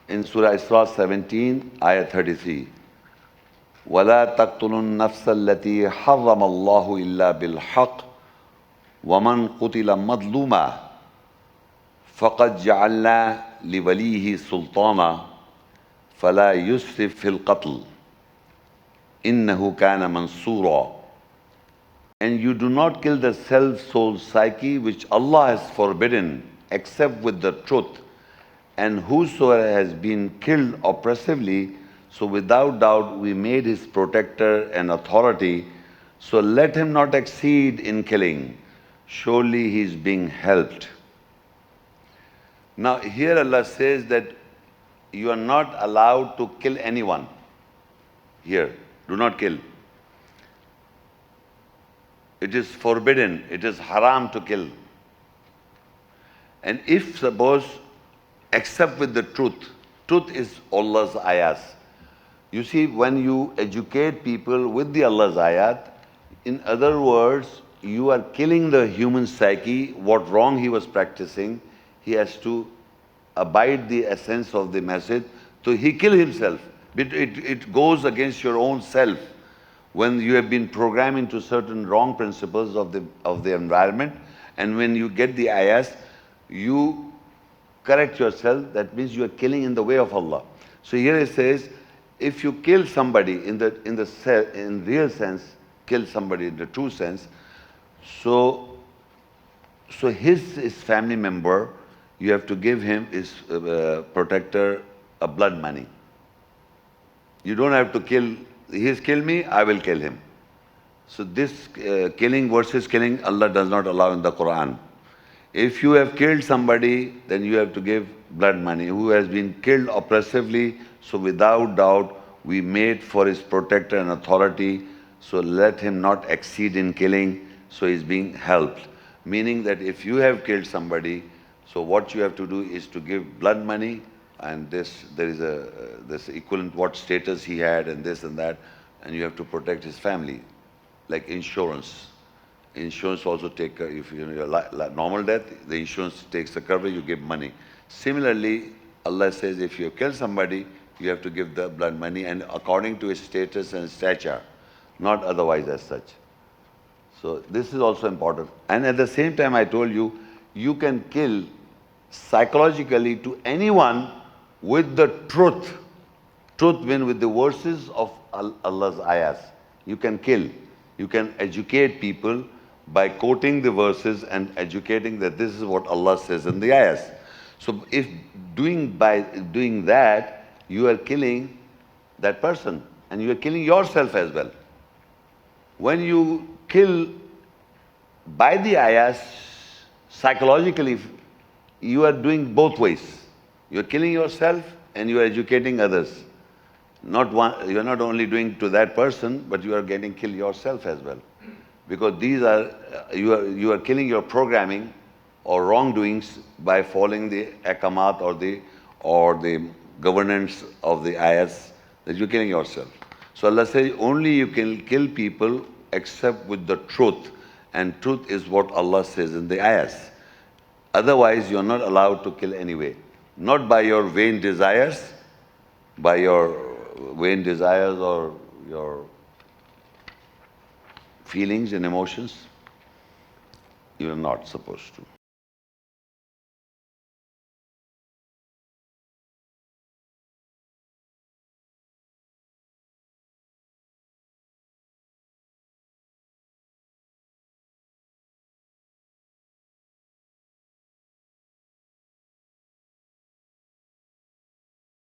in Surah Isra 17, Ayah 33. وَلَا تَقْتُلُوا النَّفْسَ الَّتِي حَرَّمَ اللَّهُ إِلَّا بِالْحَقِّ وَمَنْ قُتِلَ مَظْلُومًا فَقَدْ جَعَلْنَا لِوَلِيِّهِ سُلْطَانًا فَلَا يُسْرِفْ فِي الْقَتْلِ إِنَّهُ كَانَ مَنْصُورًا. And you do not kill the self-soul psyche which Allah has forbidden except with the truth. And whosoever has been killed oppressively, so without doubt we made his protector an authority, so let him not exceed in killing. Surely he is being helped. Now here Allah says that you are not allowed to kill anyone. Here, do not kill. It is forbidden, it is haram to kill. And if suppose, except with the truth, truth is Allah's ayahs. You see, when you educate people with the Allah's ayat, in other words, you are killing the human psyche, what wrong he was practicing, he has to abide the essence of the message, so he kill himself. It goes against your own self. When you have been programmed into certain wrong principles of the environment, and when you get the ayahs, you correct yourself, that means you are killing in the way of Allah. So here it says, if you kill somebody in real sense, kill somebody in the true sense, so his family member, you have to give him, his protector, a blood money. You don't have to kill, he has killed me, I will kill him. So this killing versus killing, Allah does not allow in the Quran. If you have killed somebody, then you have to give blood money. Who has been killed oppressively, so without doubt we made for his protector an authority, so let him not exceed in killing, so he's being helped. Meaning that if you have killed somebody, so what you have to do is to give blood money, and there is this equivalent what status he had and this and that, and you have to protect his family, like insurance. Insurance also take, if you know normal death, the insurance takes the cover, you give money. Similarly, Allah says if you kill somebody, you have to give the blood money, and according to his status and stature, not otherwise as such. So this is also important. And at the same time, I told you, you can kill psychologically to anyone with the truth. Truth means with the verses of Allah's ayahs. You can kill. You can educate people by quoting the verses and educating that this is what Allah says in the ayahs. So if by doing that, you are killing that person, and you are killing yourself as well. When you kill by the ayahs, psychologically, you are doing both ways. You are killing yourself and you are educating others. You are not only doing to that person, but you are getting killed yourself as well. Because these are, you are killing your programming or wrongdoings by following the ahkamat or the governance of the ayahs, that you're killing yourself. So Allah says only you can kill people except with the truth. And truth is what Allah says in the ayahs. Otherwise, you're not allowed to kill anyway. Not by your vain desires, or your feelings and emotions. You are not supposed to.